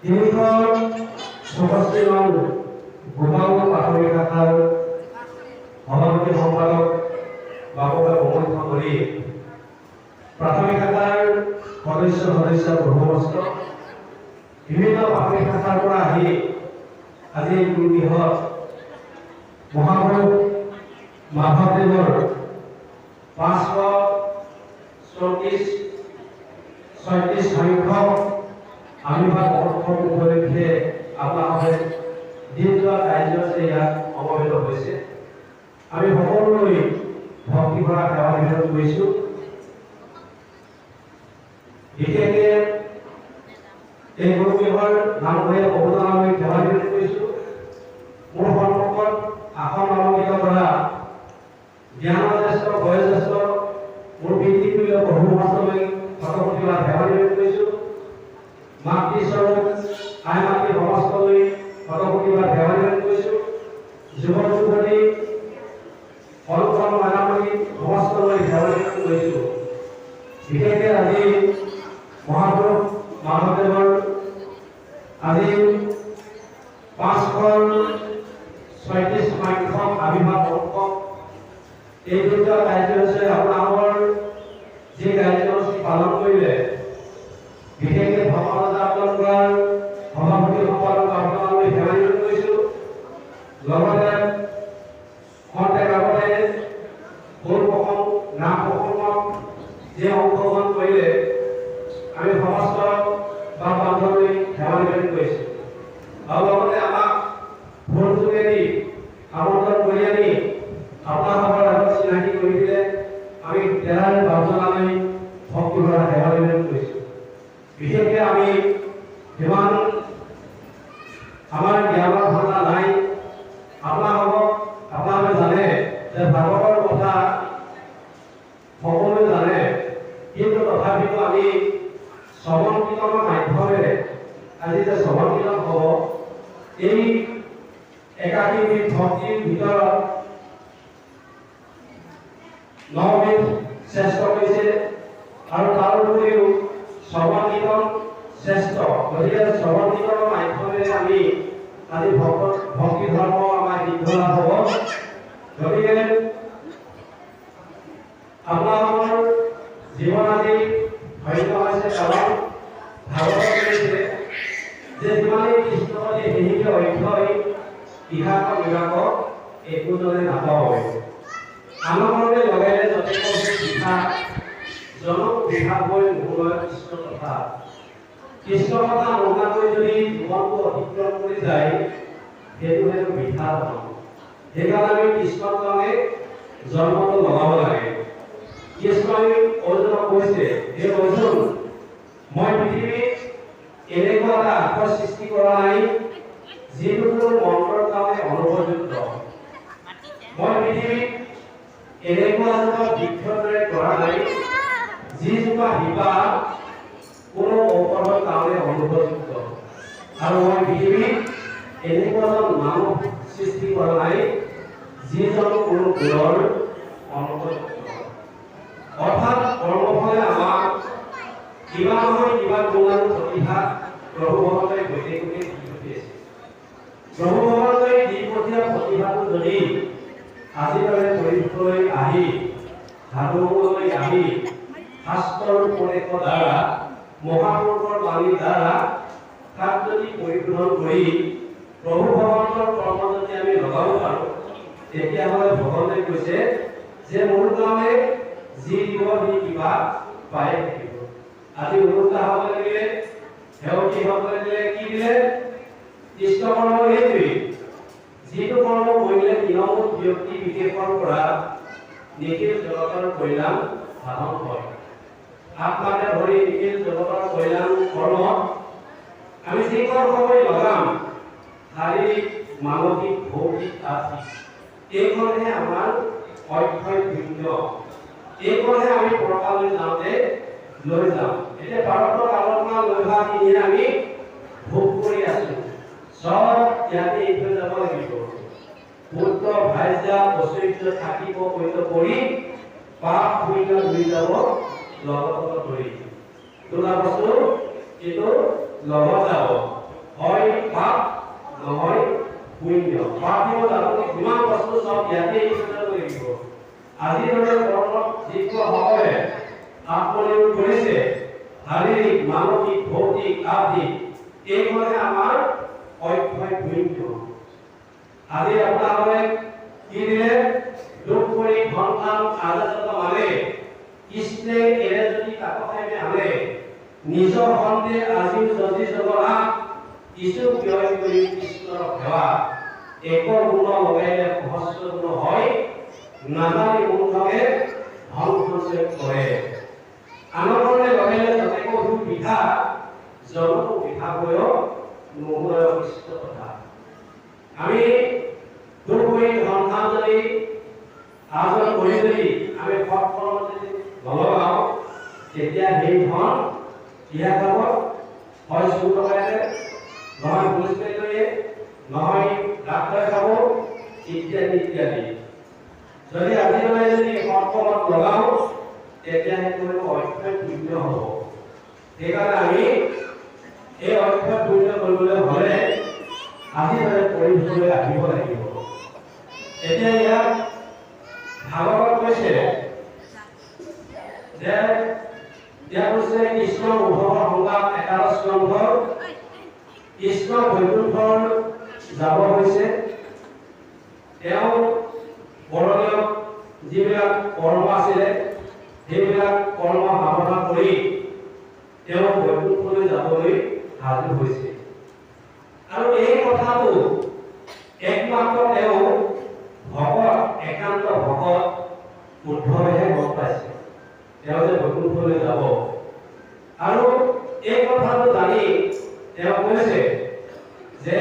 364 নং গোপাল প্ৰাথমিক শাখাৰ সভাপতি সম্পাদক বাবুকা ভ্ৰমণ কৰি প্ৰাথমিক শাখাৰ সদস্য বহুমস্ত বিভিন্ন প্ৰাথমিক শাখাৰ পৰা আহি আজি বৃহৎ মহাপুৰুষ মাধৱদেৱৰ 536 সংখ্যক আবিৰ্ভাব উৎসৱ উপলক্ষে আপোনালোকে দিনজোৱা কাৰ্যসূচী ইয়াত সমবেত হৈছে। আমি সকলোলৈ ভক্তি ভৰা সেৱা নিবেদন কৰিছোঁ। বিশেষকৈ এই গুৰুদেৱৰ নামঘৰীয়া অৱদানলৈ সেৱা নিবেদন কৰিছোঁ। মোৰ সন্মুখত আসন অলংকৃত কৰা জ্ঞানজ্যেষ্ঠ বয়োজ্যেষ্ঠ মোৰ পিতৃতুল্য বহুমস্তলৈ শতকোটি বাৰ সেৱা নিবেদন কৰিছোঁ। মাতৃস্বৰূপ আই মাতৃ সমস্তলৈ শতকোটি বাৰ সেৱা নিবেদন কৰিছোঁ। যুৱক যুৱতী অলপন মানামণি সমস্তলৈ সেৱা নিবেদন কৰিছোঁ। বিশেষকৈ আজি মহাপুৰুষ মাধৱদেৱৰ আজি 536 সংখ্যক আবিৰ্ভাৱ উৎসৱ এই দুটা কাৰ্যসূচী আপোনালোকৰ যি কাৰ্যসূচী পালন কৰিলে বিশেষকৈ ভ্ৰমণতা আয়োজন কৰাৰ সভাপতি সম্পাদক আপোনালোকে সেৱা নিবেদন কৰিছোঁ। লগতে খন্তেক আগতে খোল প্ৰসংগ নাম প্ৰসংগত যি অংশগ্ৰহণ কৰিলে আমি সমস্ত বাপ বান্ধৱী সেৱা নিবেদন কৰিছোঁ। আৰু লগতে আমাক ফোন যোগেদি আমন্ত্ৰণ কৰি আনি আপোনালোকৰ আগত চিনাকি কৰি দিলে আমি তেৰাৰ বাজনালৈ ভক্তি ভৰা সেৱা নিবেদন কৰিছোঁ। বিশেষকৈ আমি সিমান আমাৰ জ্ঞানৰ ধাৰণা নাই। আপোনালোকে জানে যে ভাগৱতৰ কথা সকলোৱে জানে, কিন্তু তথাপিও আমি শ্ৰৱণ কীৰ্তনৰ মাধ্যমেৰে আজি যে শ্ৰৱণ কীৰ্তন হ'ব এই 81 বিধ ভক্তিৰ ভিতৰত 9 বিধ শ্ৰেষ্ঠ হৈছে আৰু তাৰ উপৰিও শ্ৰৱণ কীৰ্তন শ্ৰেষ্ঠ। গতিকে শ্ৰৱণ কীৰ্তনৰ মাধ্যমেৰে আমি আজি ভক্তি ধৰ্ম আমাৰ সিদ্ধ লাভ হ'ব। গতিকে আপোনালোকৰ জীৱন আজি ধন্য হৈছে, কাৰণ ভাগৱত কৈছে যে যিমানেই কৃষ্ণপতি সেহিকে অক্ষয় ইহাক বিভাগ একোজনে নাপায়। আনন্দৰে লগাইলে যথেষ্ট বিভা জনক বিভাগ হৈ মূলয় কৃষ্ণ কথা নোহোৱাকৈ যদি জীৱনটো অতিক্ৰম কৰি যায় সেইটো হেনো বিভা নহয়। সেইকাৰণে আমি কৃষ্ণৰ কাৰণে জন্মটো লগাব লাগে। কৃষ্ণই অৰ্জুনক কৈছে, হে অৰ্জুন, মই পৃথিৱীত এনেকুৱা এটা আশৰ সৃষ্টি কৰা নাই যিটো কোনো মন্ত্ৰৰ কাৰণে অনুপযুক্ত। মই পৃথিৱীত এনেকুৱা এজোপা বৃক্ষৰ দৰে কৰা নাই যিজোপা শিপা কোনো ঔষধৰ কাৰণে অনুপযুক্ত। আৰু মই পৃথিৱীত এনেকুৱা এজন মানুহ সৃষ্টি কৰা নাই যিজন কোনো গুণৰ অনুপযুক্ত। অৰ্থাৎ কৰ্মফলে আমাক কিবা নহয় কিবা গুণ আৰু প্ৰতিভা প্ৰভু ভগৱানে গোটেই দি পঠিয়াইছে। প্ৰভু ভগৱানে দি পঠিওৱা প্ৰতিভাটো যদি আজিকালি পৰিৱেশলৈ আহি সাধুলৈ আহি শাস্ত্ৰৰ উপদেশৰ দ্বাৰা মহাপুৰুষৰ বাণীৰ দ্বাৰা তাক যদি পৰিশোধন কৰি প্ৰভু ভগৱানৰ কৰ্ম যদি আমি লগাব পাৰোঁ তেতিয়াহ'লে ভগৱানে কৈছে যে মোৰ কাৰণে যি দিব সি কিবা পাই থাকিব। আজি উন্নতা হ'ব লাগিলে সেৱকী হ'ব লাগিলে কি দিলে? কৃষ্ণ কৰ্ম এইটোৱেই, যিটো কৰ্ম কৰিলে তৃণমূল ব্যক্তি বিশেষৰ পৰা নিখিল জগতৰ কল্যাণ সাধন হয়। আত্মাকে ধৰি নিখিল জগতৰ কল্যাণ কৰ্মত আমি যিকণ সময় লগাম শাৰীৰিক মানসিক ভৌতিক আৰ্থিক এইখনহে আমাৰ অক্ষয় পুণ্য। এইখনহে আমি পৰকালৈ যাওঁতে লৈ যাম। এতিয়া ভাৰতৰ আলোচনা লৈ অহাখিনিয়ে আমি ভোগ কৰি আছো। সব ইয়াতে এইফালে যাব লাগিব। পুত্ৰ ভাইজা ঐশ্বৰ্য থাকিব কৈত কৰি পাপ পুণ্য ধৰি যাব লগত ধৰি তোলা বস্তু কিন্তু লগত যাব। হয় পাপ নহয় পুণ্য। পাৰ্থিব জাগতিক যিমান বস্তু চব ইয়াতে ঈশ্বৰে লাগিব। আজিৰ দৰে কৰ্মত যিসকলে আত্মনিয়োগ কৰিছে শাৰীৰিক মানসিক ভৌতিক আৰ্থিক এইবোৰে আমাৰ অক্ষয় পুণ্য। আজি আপোনালোকে কি দিলে দুখ কৰি ধন ধান আদালত মানে কৃষ্ণে এনে যদি কাকখাইমে আনে নিজৰ সন্তে আজিও যদি জগৰা কিছু ব্যয় কৰি কৃষ্ণৰ সেৱা এক গুণ লগাইলে সহস্ৰ গুণ হয় নাজানি মূৰ্খকে ধন সঞ্চয় কৰে। আনন্দৰে লগাইলে যতেক দুখ বিঘা জনকো বিঘা বয় নোহোৱা কৃষ্ণ কথা। আমি দুখ কৰি ধন ধান যদি আৰ্জন কৰি যদি আমি সৎ কৰ্মত যদি নলগাওঁ তেতিয়া সেই ধন কিয়া যাব হয় চুৰ লগাইলে নহয় পুলিচ পেট্ৰলিয়ে নহয় ডাক্তৰে খাব ইত্যাদি ইত্যাদি। যদি আজি মানে যদি সৎ কৰ্মত লগাওঁ তেতিয়া সেইটো অক্ষয় পুণ্য হ'ব। সেইকাৰণে আমি এই অক্ষয় পুণ্য কৰিবলৈ হ'লে আজি মানে পৰিশ্ৰমলৈ আহিব লাগিব। এতিয়া ইয়াত ভাগৱত কৈছে যে ইয়াত কৈছে কৃষ্ণ উদ্ধৱ সংলাপ 11 স্কন্ধ কৃষ্ণ বৈকুণ্ঠৰ যাব হৈছে। তেওঁ বৰণীয় যিবিলাক কৰ্ম আছিলে সেইবিলাক কৰ্ম সাধনা কৰি তেওঁ বৈকুণ্ঠলৈ যাবলৈ সাজু হৈছে। আৰু এই কথাটো একমাত্ৰ তেওঁ ভকত একান্ত ভকত উদ্ধৱেহে গম পাইছে তেওঁ যে বৈকুণ্ঠলৈ যাব। আৰু এই কথাটো জানি তেওঁ কৈছে যে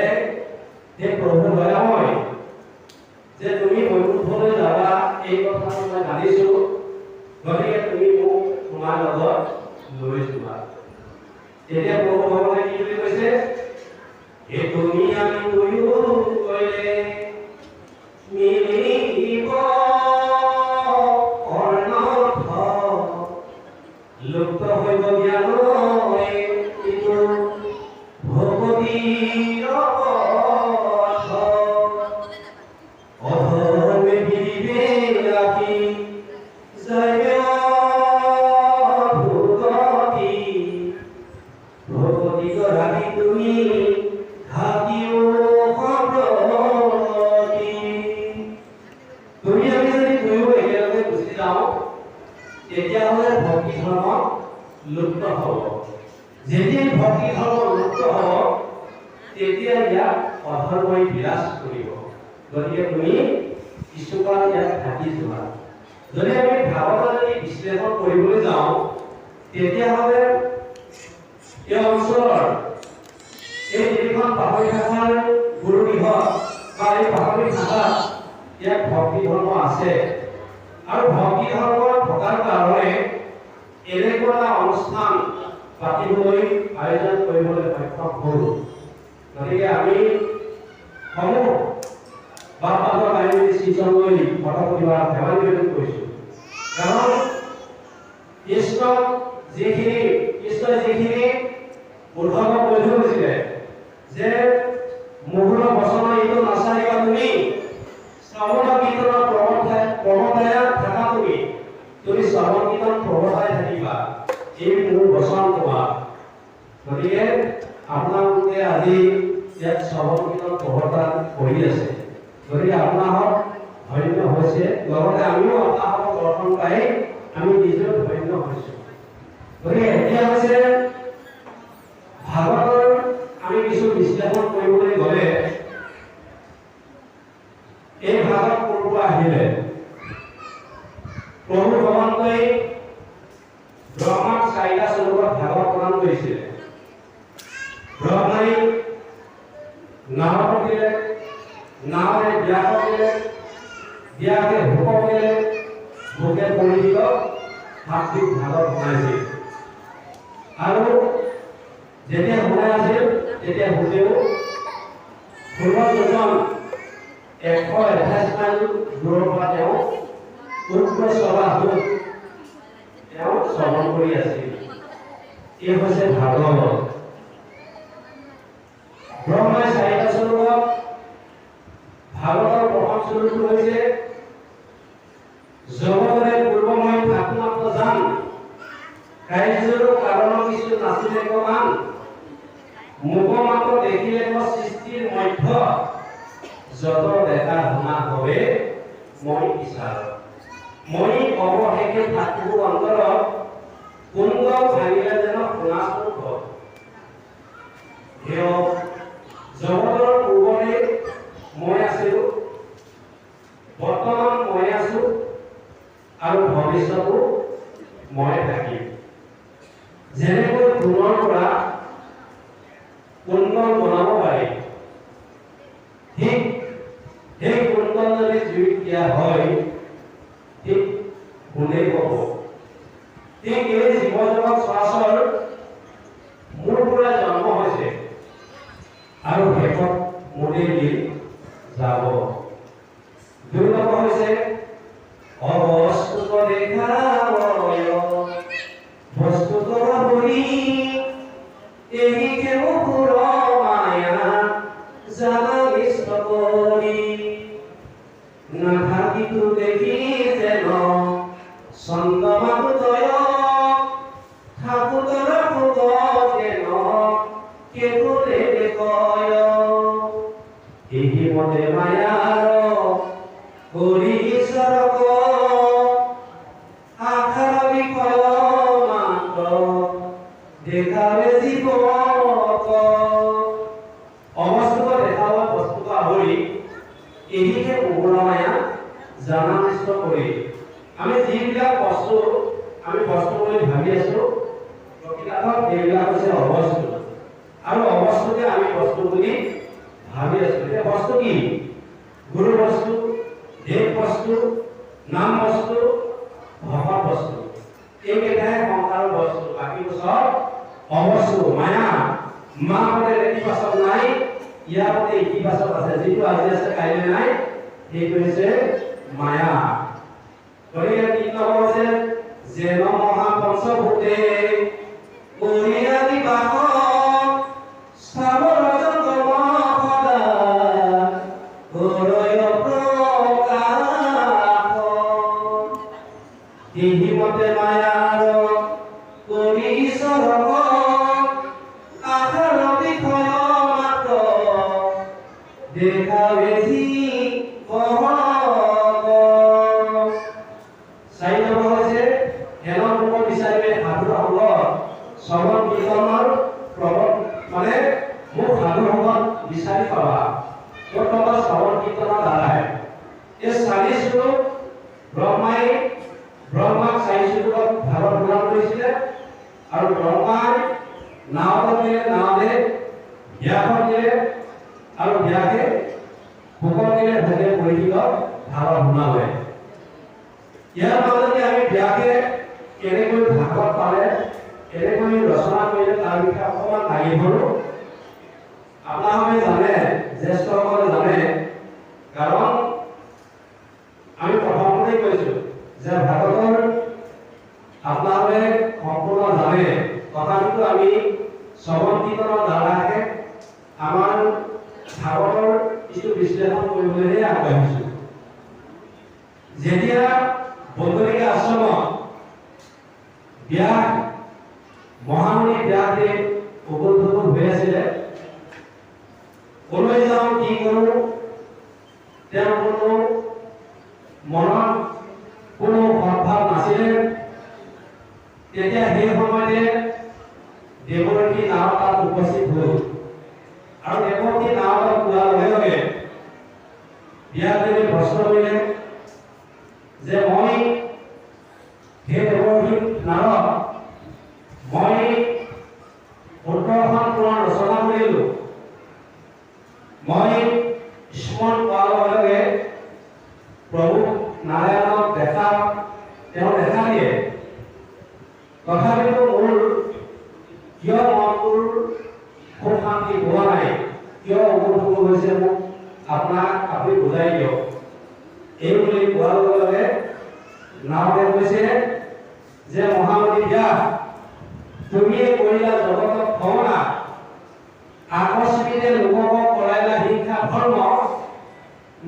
হে প্ৰভু দয়াময় যে তুমি বৈকুণ্ঠলৈ যাবা এই কথাটো মই জানিছো, গতিকে তুমি মোক তোমাৰ লগত লৈ যোৱা। তেতিয়া প্ৰভু ভগৱানে কি বুলি কৈছে, হে তুমি আমি দুয়ো গ'লে মিলিব অনৰ্থ লুপ্ত হৈব জ্ঞান কিন্তু ভগৱতীৰ পথ অধৰ্মে বিধিবে ৰাখি যাইবে ভগৱতী ভগৱতী গৰাকী তুমি ঘাটিও সম্প্ৰতি। তুমি আমি যদি দুয়ো একেলগে গুচি যাওঁ তেতিয়াহ'লে ভক্তি ধৰ্ম লুপ্ত হ'ব। যেতিয়া ভক্তি ধৰ্ম লুপ্ত হ'ব তেতিয়া ইয়াত অধৰ্মই বিৰাজ কৰিব। গতিকে তুমি কিছুকাল ইয়াত থাকি যোৱা। যদি আমি ভাগৱত যদি বিশ্লেষণ কৰিবলৈ যাওঁ তেতিয়াহ'লে এই অঞ্চলৰ এই তিনিখন পাহৰি ভাষাৰ গুৰুগৃহত বা এই পাহৰি ভাষাত ইয়াত ভক্তি ধৰ্ম আছে। আৰু ভক্তি ধৰ্ম থকাৰ কাৰণে এনেকুৱা এটা অনুষ্ঠান পাতিবলৈ আয়োজন কৰিবলৈ সক্ষম হ'ল। গতিকে আমি সমূহ বাপপাদৰ আইনী সৃজনলৈ প্ৰতিবাদ ধেমালি নিবেদন কৰিছোঁ। কাৰণ কৃষ্ণই যিখিনি উদ্ধৱক কৈ থৈ গৈছিলে যে মোহৰ বচন এইটো নাচাৰিবা তুমি শ্ৰৱণ কীৰ্তনৰ প্ৰৱৰ্তাই থাকা তুমি শ্ৰৱণ কীৰ্তন প্ৰৱৰ্তাই থাকিবা, এই মোৰ বচন তোমাৰ। গতিকে আপোনালোকে আজি ইয়াত শ্ৰৱণ কীৰ্তন প্ৰৱৰ্তন কৰি আছে। গতিকে আপোনালোক ধন্য হৈছে, লগতে আমিও আপোনালোকৰ দৰ্শন পাই আমি নিজেও ধন্য হৈছোঁ। গতিকে এতিয়া হৈছে ভাগৱতৰ আমি কিছু বিশ্লেষণ কৰিবলৈ গ'লে এই ভাগৱত ক'ৰ পৰা আহিলে। প্ৰভু ভগৱানই ব্ৰহ্মাক 4টা স্বৰূপত ভাগৱত প্ৰদান কৰিছিলে। ব্ৰহ্মাই নাৰদক দিলে, নাৰদে ব্যাসক দিলে, ব্যাসে ভোকক দিলে, ভোকে পণ্ডিতক সাত্বিক ভাগৱত বনাইছিল। আৰু যেতিয়া বনাই আছিল তেতিয়া ভোকেও 16জন 128 মাইল দূৰৰ পৰা তেওঁ উগ্ৰ সভাটোত তেওঁ শ্ৰৱণ কৰি আছিল। এই হৈছে ভাগৱত। ব্ৰহ্মাই চাৰিটা স্বৰূপত ভাগৱতৰ প্ৰথম স্বৰূপটো হৈছে জগতৰে পূৰ্বময় ঠাকুমাত্ৰ জান কাৰ্যৰ কাৰণ কিছু নাছিলে কমান মুখ মাত্ৰ দেখিলে সৃষ্টিৰ মধ্য যত দেখা শুনা হবে মই বিচাৰ মই অৱশেষে থাকিব অন্তৰত কুণ্ড ভাঙিলে যেন শুনা স্বৰূপ জগতৰ পূৰ্বতে মই আছিলো বৰ্তমান মই আছো আৰু ভৱিষ্যতো মই থাকিম যেনেকৈ সোণৰ পৰা কুণ্ডল বনাব পাৰি ঠিক সেই কুণ্ডল যদি জুইত দিয়া হয় ঠিক সোণেই হ'ব ঠিক এই জীৱ জগত চৰাচৰ মোৰ পৰা জন্ম হৈছে আৰু শেষত মোৰে দিন যাব দুৰ্লভ হৈছে অবস্তুত দেখা বস্তুত বহি এই কেউ পুৰ মায়া জানা বিষ্ট কৰি নাথাকিতো দেখি যেন চন্দ্ৰমাতয় ঠাকুৰৰ ভোগ যেন কেৱলে কয় এই মতে মায়াৰ কৰি ঈশ্বৰক আশাৰ বিষয় মাত্ৰ দেখাবে জীৱক অবস্তুত দেখাব বস্তুক আহৰি এহিকে মোহৰ মায়া জানা নিষ্ট কৰি আমি যিবিলাক বস্তু আমি বস্তু বুলি ভাবি আছো প্ৰকৃতত এইবিলাক হৈছে অবস্তু আৰু অবস্তুকে আমি বস্তু বুলি ভাবি আছো এই বস্তু কি গুৰু বস্তু দেহ বস্তু নাম বস্তু ভগত বস্তু এইকেইটাই সংসাৰৰ বস্তু বাকীবোৰ সব অবস্তু মায়া মা পদে ইতিবাচক নাই ইয়াৰ পদে ইতিবাচক আছে যিটো আজি আছে কাইলৈ নাই সেইটো হৈছে মায়া গতিকে ৩ নম্বৰ হৈছে যেন মহা পঞ্চভূতে কৰিয়াদি বাস স্থাৱৰ জংগম সদা গৰয় প্ৰকাশ দেহি মতে মায়াৰ কৰি ঈশ্বৰক আশাৰ বিষয় মাত্ৰ দেখা বেছি শ্ৰৱণ কীৰ্তনৰ প্ৰবল মানে মোক সাধু সংগত বিচাৰি পাবা তোমাৰ শ্ৰবণ কীৰ্তনৰ দ্বাৰাই এই 40 শ্লোক ব্ৰহ্মাক 40 শ্লোকত ভাগৱত পুৰাণ কৰিছিলে আৰু ব্ৰহ্মাই নাৰদক দিলে নাৰদে ব্যাসক দিলে আৰু ব্যাসে ভোগক দিলে ভোগে পৰীক্ষিতক ভাগৱত শুনালে ইয়াৰ মাজতে আমি ব্যাসে কেনেকৈ ভাগৱত পালে কেনেকৈ ৰচনা কৰিলে তাৰ বিষয়ে অকণমান লাগি ধৰো আপোনালোকে জানে জ্যেষ্ঠসকলে জানে কাৰণ আমি প্ৰথমতে কৈছো যে ভাগৱতৰ আপোনালোকে সম্পূৰ্ণ জানে তথাপিতো আমি শ্ৰৱণ কীৰ্তনৰ দ্বাৰাহে আমাৰ ভাগৱতৰ কিছু বিশ্লেষণ কৰিবলৈহে আগবাঢ়িছো যেতিয়া বৈতনিক আশ্ৰমত ব্যাস মহামুনি ব্যাসে উপস্থিত হৈ আছিলে কলৈ যাওঁ কি কৰোঁ তেওঁ কোনো মনত কোনো ভাৱ নাছিলে তেতিয়া সেই সময়তে দেৱৰ্ষি নাৰদ তাত উপস্থিত হ'ল আৰু দেৱৰ্ষি নাৰদক পোৱাৰ লগে লগে ব্যাসদেৱে প্ৰশ্ন কৰিলে যে মই হে দেৱৰ্ষি নাৰদ মই ১৮খন পুৰাণ ৰচনা কৰিলো মই স্মৰণ কৰাৰ লগে লগে প্ৰভু নাৰায়ণক তেওঁ দেখা দিয়ে তথাপিতো মোৰ কিয় মনটোৰ খুব শান্তি হোৱা নাই কিয় অনুভৱ হৈছে মোক আপুনি বুজাই দিয়ক এই বুলি কোৱাৰ লগে লগে নাৰদে কৈছে যে মহামুনি ব্যাস তুমিয়ে কৰিলা জগতক ভগৱান আকস্মিকে লোকক কৰাইলা শিক্ষা ধৰ্ম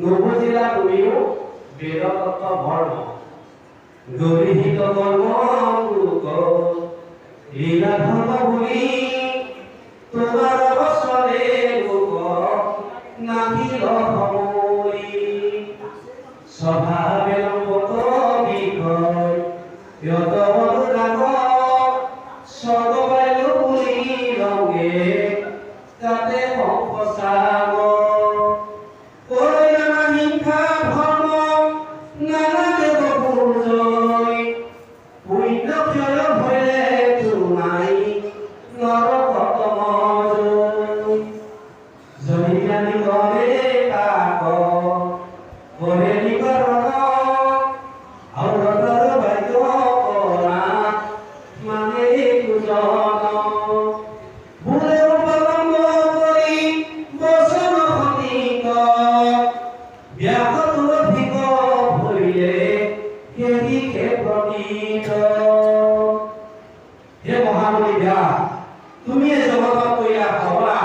নুবুজিলা তুমিও বেদতত্ব ধৰ্ম গৰিহিত কৰ্ম লোক লীলা ধৰ্ম বুলি তোমাৰ অৱসৰে লোক নাহিল সমৰি স্বভাৱে লম্বত বিষয় যত অনুৰাগ স্বৰ্গবায়ু বুলি ৰঙে তাতে সংসাৰ কৰিলা হিংসা ধৰ্ম নানা দেৱ পূজয় পুণ্য ক্ষয় ভয়ে তোমাই নৰকত যদি জ্ঞানী কৰে কাক কৰে নিকৰণ অৱতাৰ বাক্য কৰা মানে পূজন ভুলে উপলম্ব কৰি বচন সঠিক ব্যাহত অধিক ভৰিলে সেই ক্ষেত্ৰতীত হে মহামণি ব্যাস তুমি জগতত কৈলা ভবা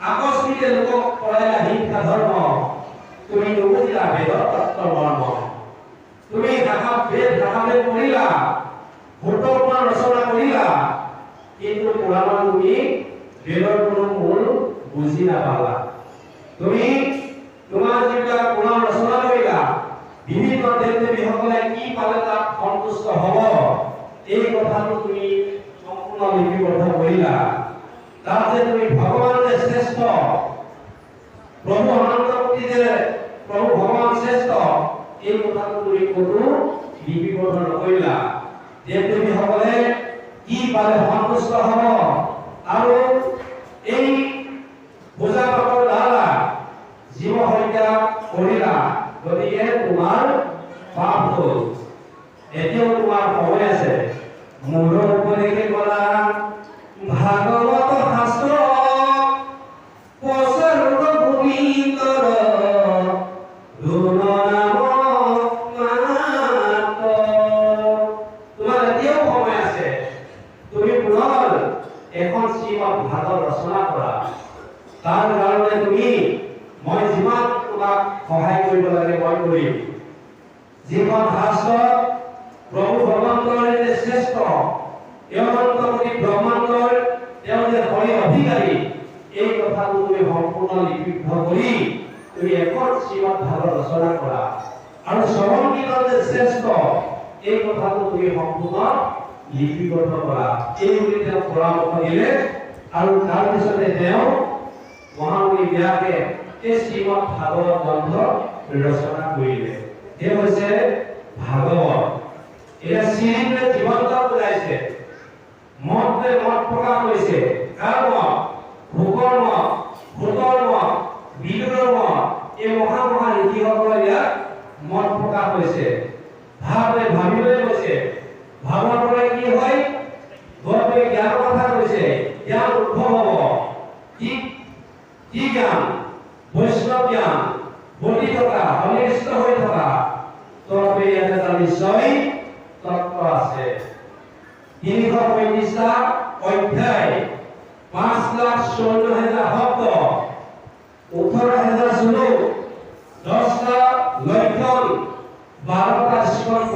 আকস্মিকে লোকক কৰাইলা হিংসা ধৰ্ম তুমি নুবুজিলা বেদৰ তত্ত্ব মৰ্ম তুমি ভাষাবে পঢ়িলা ভূতপুৰাণ ৰচনা কৰিলা কিন্তু পুৰাণত তুমি বেদৰ কোনো মূল বুজি নাপালা তুমি তোমাৰ যিবিলাক পুৰাণ ৰচনা কৰিলা বিভিন্ন দেৱ দেৱীসকলে কি পালে তাত সন্তুষ্ট হ'ব এই কথাটো তুমি সম্পূৰ্ণ লিপিবদ্ধ কৰিলা তাত যে তুমি ভগৱান যে শ্ৰেষ্ঠ প্ৰভু অনন্তমূৰ্তি যে প্ৰভু ভগৱান শ্ৰেষ্ঠ এই কথাটো তুমি ক'তো লিপিবদ্ধ নকৰিলা দেৱ দেৱীসকলে কি পালে সন্তুষ্ট হ'ব আৰু এই পূজা পাঠৰ দ্বাৰা জীৱ হত্যা কৰিলা গতিকে তোমাৰ পাপ হ'ল এতিয়াও তোমাৰ সময় আছে মূল উপদেশে কৰা ভাগৱত শাস্ত্ৰ প্ৰচাৰ গোবিন্দৰ গুণ নাম মাত্ৰ তোমাৰ এতিয়াও সময় আছে তুমি পুনৰ এখন শ্ৰীমদ ভাগৱত ৰচনা কৰা তাৰ কাৰণে তুমি মই যিমান তোমাক সহায় কৰিব লাগে মই কৰিম যিখন শাস্ত্ৰ প্ৰভু ভগৱন্তৰ যে শ্ৰেষ্ঠ অনন্তমূৰ্তি ব্ৰহ্মাণ্ডৰ তেওঁ যে হৰি অধিকাৰী এই কথাটো তুমি সম্পূৰ্ণ লিপিবদ্ধ কৰি তুমি এখন শ্ৰীমদ ভাগৱত ৰচনা কৰা আৰু শ্ৰৱণ কীৰ্তন যে শ্ৰেষ্ঠ এই কথাটো তুমি সম্পূৰ্ণ লিপিবদ্ধ কৰা এই বুলি তেওঁ পৰামৰ্শ দিলে আৰু তাৰপিছতে তেওঁ মহামণি ব্যাসে এই শ্ৰীমদ ভাগৱত গ্ৰন্থ ৰচনা কৰিলে এই হৈছে ভাগৱত এটা শ্ৰীমদে জীৱন্ত বুজাইছে মতে মত প্ৰকাশ কৰিছে কাৰ মত ভোকৰ মত ভূতৰ মত বিদুৰৰ মত এই মহা ঋষিসকলে ইয়াত মত প্ৰকাশ কৰিছে ভাবিবলৈ কৈছে ভাৱৰ পৰা কি হয় গতে জ্ঞানৰ কথা কৈছে জ্ঞান উদ্ভৱ হ'ব কি জ্ঞান বৈষ্ণৱ জ্ঞান বলি থকা অনিষ্ট হৈ থকা তবে ইয়াত এটা নিশ্চয় তত্ত্ব আছে 335টা অধ্যায় 5,54,000 শব্দ 18,000 শ্লোক 10টা লক্ষণ 12টা স্কন্ধ